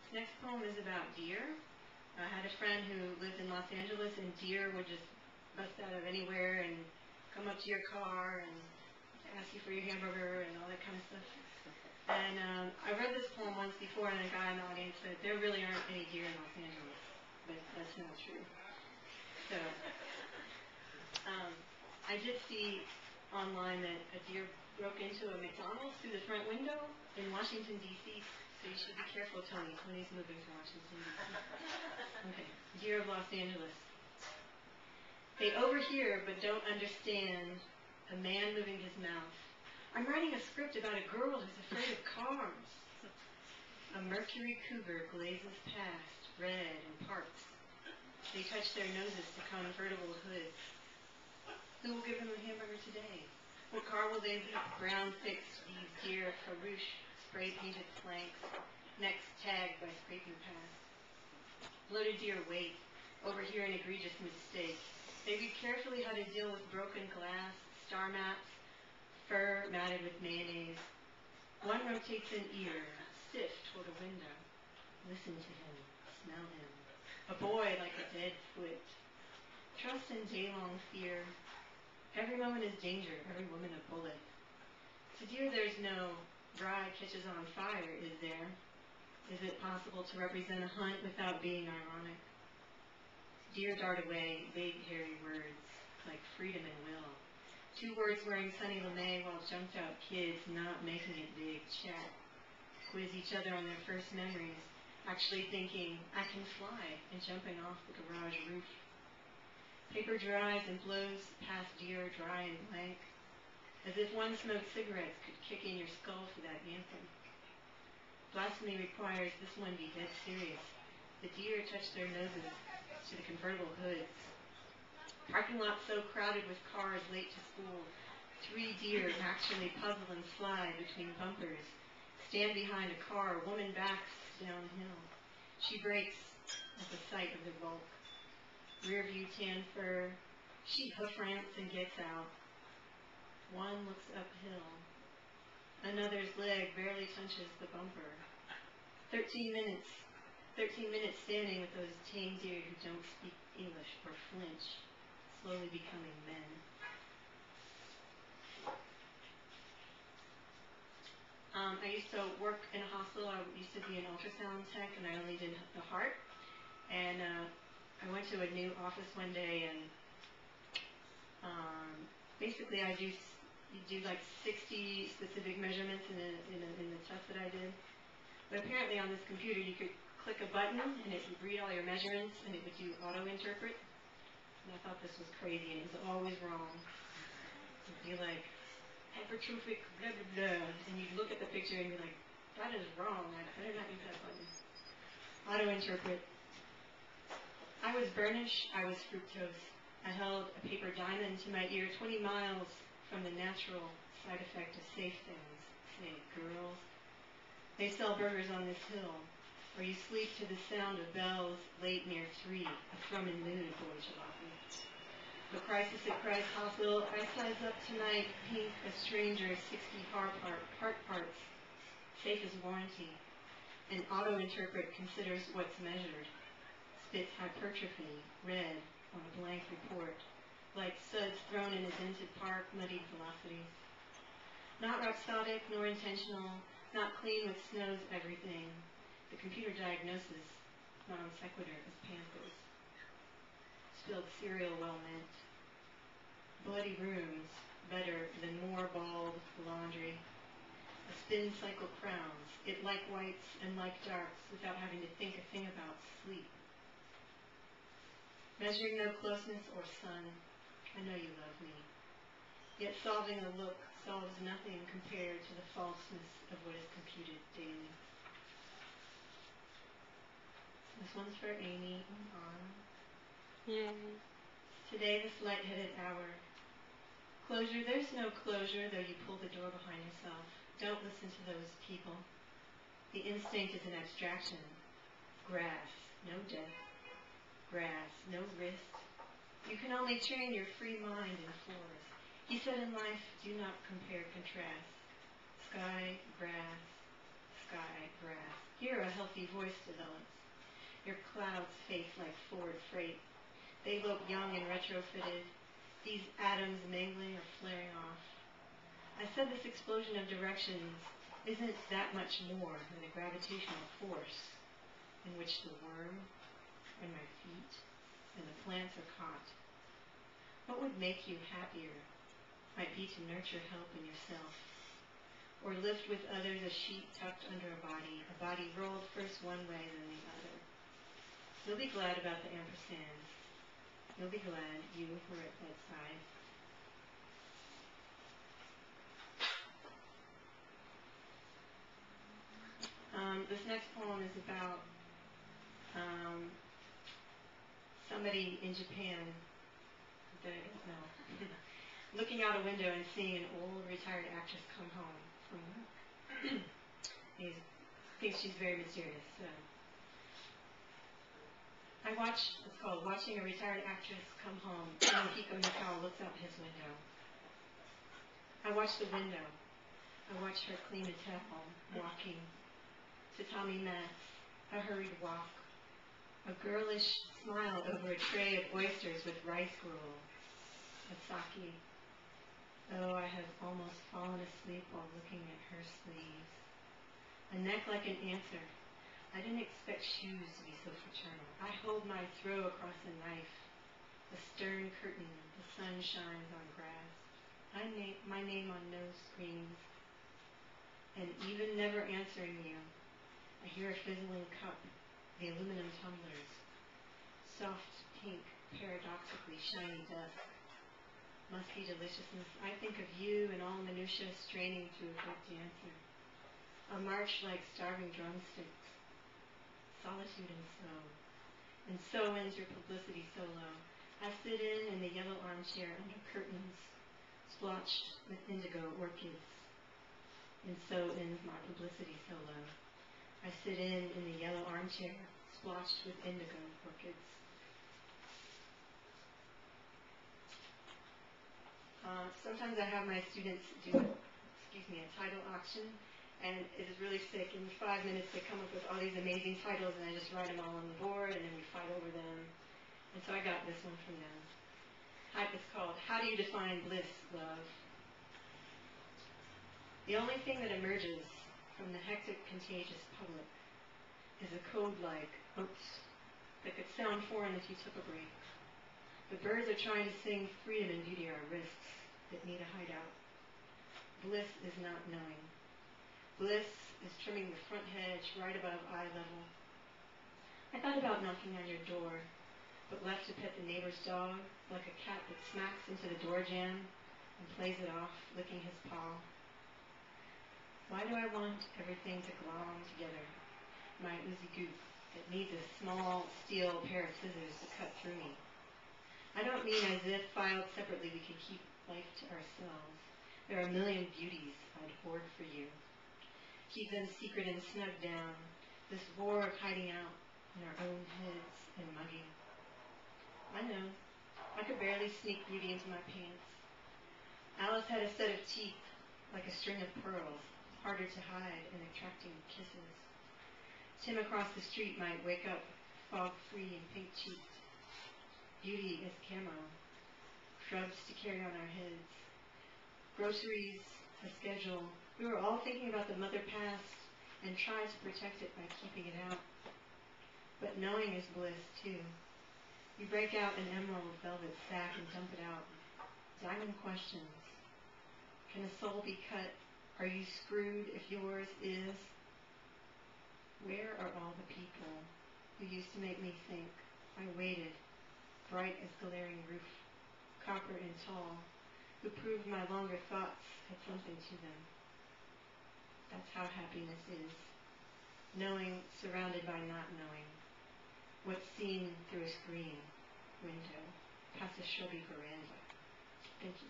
Next poem is about deer. I had a friend who lived in Los Angeles, and deer would just bust out of anywhere and come up to your car and ask you for your hamburger and all that kind of stuff. And I read this poem once before, and a guy in the audience said, there really aren't any deer in Los Angeles. But that's not true. So, I did see online that a deer broke into a McDonald's through the front window in Washington, D.C., so you should be careful, Tony. Tony's moving to Washington, D.C. Okay, deer of Los Angeles. They overhear but don't understand a man moving his mouth. I'm writing a script about a girl who's afraid of cars. A Mercury Cougar blazes past, red, and parks. They touch their noses to convertible hoods. Who will give them a hamburger today? What car will they leave? Brown fixed, these deer, Farouche, spray-painted flanks, necks tagged by scraping past. Bloated deer wait, overhear an egregious mistake. They read carefully how to deal with broken glass, star maps, fur matted with mayonnaise. One rotates an ear, stiff toward a window. Listen to him, smell him. A boy like a dead foot. Trust in day-long fear. Every moment is danger, every woman a bullet. To deer there's no bride catches on fire, is there? Is it possible to represent a hunt without being ironic? Deer dart away, big hairy words, like freedom and will. Two words wearing Sunny LeMay while jumped out kids not making it big chat. Quiz each other on their first memories, actually thinking, I can fly, and jumping off the garage roof. Paper dries and blows past deer dry and blank, as if one smoked cigarettes could kick in your skull for that anthem. Blasphemy requires this one be dead serious. The deer touch their noses to the convertible hoods. Parking lot so crowded with cars late to school. 3 deer actually puzzle and slide between bumpers. Stand behind a car. A woman backs downhill. She brakes at the sight of the bulk. Rear view tan fur. She hoof ramps and gets out. One looks uphill. Another's leg barely touches the bumper. 13 minutes standing with those tame deer who don't speak English or flinch, slowly becoming men. I used to work in a hospital. I used to be an ultrasound tech, and I only did the heart. And I went to a new office one day, and basically I do like 60 specific measurements in the test that I did. But apparently on this computer you could click a button and it would read all your measurements and it would do auto-interpret. And I thought this was crazy, and it was always wrong. It would be like, hypertrophic, blah, blah, blah. And you'd look at the picture and be like, that is wrong. I better not use that button. Auto-interpret. I was burnish. I was fructose. I held a paper diamond to my ear 20 miles from the natural side effect of safe things. Say, girls. They sell burgers on this hill, or you sleep to the sound of bells late near 3, a thrumming mood, boy jalopy. The crisis at Christ Hospital, I size up tonight, pink, a stranger, 60 heart parts, safe as warranty. An auto-interpret considers what's measured. Spits hypertrophy, red, on a blank report, like suds thrown in a dented park, muddied velocities. Not rhapsodic nor intentional, not clean with snow's everything. The computer diagnosis, non sequitur as Panthers. Spilled cereal well meant. Bloody rooms, better than more bald laundry. A spin cycle crowns, it like whites and like darks without having to think a thing about sleep. Measuring no closeness or sun, I know you love me. Yet solving a look solves nothing compared to the falseness of what is computed daily. This one's for Amy and On. Yay. Today, this lightheaded hour. Closure, there's no closure, though you pull the door behind yourself. Don't listen to those people. The instinct is an abstraction. Grass, no death. Grass, no risk. You can only train your free mind in force. He said in life, do not compare, contrast. Sky, grass, Here a healthy voice develops. Your clouds face like Ford freight. They look young and retrofitted. These atoms mingling or flaring off. I said this explosion of directions isn't that much more than a gravitational force in which the worm and my feet and the plants are caught. What would make you happier might be to nurture help in yourself, or lift with others a sheet tucked under a body rolled first one way then the other. You'll be glad about the ampersands. You'll be glad you were at bedside. This next poem is about somebody in Japan that I don't know, looking out a window and seeing an old retired actress come home from work. He thinks she's very mysterious. It's called Watching a Retired Actress Come Home. And Hiko Mikao looks out his window. I watch the window. I watch her clean a towel, walking. Tatami mats, a hurried walk, a girlish smile over a tray of oysters with rice gruel, a sake. Oh, I have almost fallen asleep while looking at her sleeves. A neck like an answer. I didn't expect shoes to be so fraternal. I hold my throw across a knife. A stern curtain, the sun shines on grass. My name on no screens. And even never answering you, I hear a fizzling cup, the aluminum tumblers. Soft pink, paradoxically shiny dust. Musky deliciousness. I think of you and all minutiae straining to a good dancer. A march like starving drumsticks. Solitude and so ends your publicity solo. I sit in the yellow armchair under curtains, splotched with indigo orchids. And so ends my publicity solo. I sit in the yellow armchair, splotched with indigo orchids. Sometimes I have my students do a title auction, and it is really sick. In 5 minutes, they come up with all these amazing titles, and I just write them all on the board, and then we fight over them. And so I got this one from them. It's called, How Do You Define Bliss, Love? The only thing that emerges from the hectic, contagious public is a code like, oops, that could sound foreign if you took a break. The birds are trying to sing freedom and beauty are risks that need a hideout. Bliss is not knowing. Bliss is trimming the front hedge right above eye level. I thought about knocking on your door, but left to pet the neighbor's dog like a cat that smacks into the door jamb and plays it off, licking his paw. Why do I want everything to glom together? My oozy goop that needs a small steel pair of scissors to cut through me. I don't mean as if filed separately we could keep life to ourselves. There are a million beauties I'd hoard for you. Keep them secret and snug down. This war of hiding out in our own heads and mugging. I know. I could barely sneak beauty into my pants. Alice had a set of teeth like a string of pearls, harder to hide and attracting kisses. Tim across the street might wake up fog-free and pink-cheeked. Beauty is camo. Shrubs to carry on our heads. Groceries, a schedule. We were all thinking about the mother past and tried to protect it by keeping it out. But knowing is bliss, too. You break out an emerald velvet sack and dump it out. Diamond questions. Can a soul be cut? Are you screwed if yours is? Where are all the people who used to make me think? I waited, bright as glaring roof, copper and tall, who proved my longer thoughts had something to them. That's how happiness is. Knowing surrounded by not knowing. What's seen through a screen window, past a shrubby veranda. Thank you.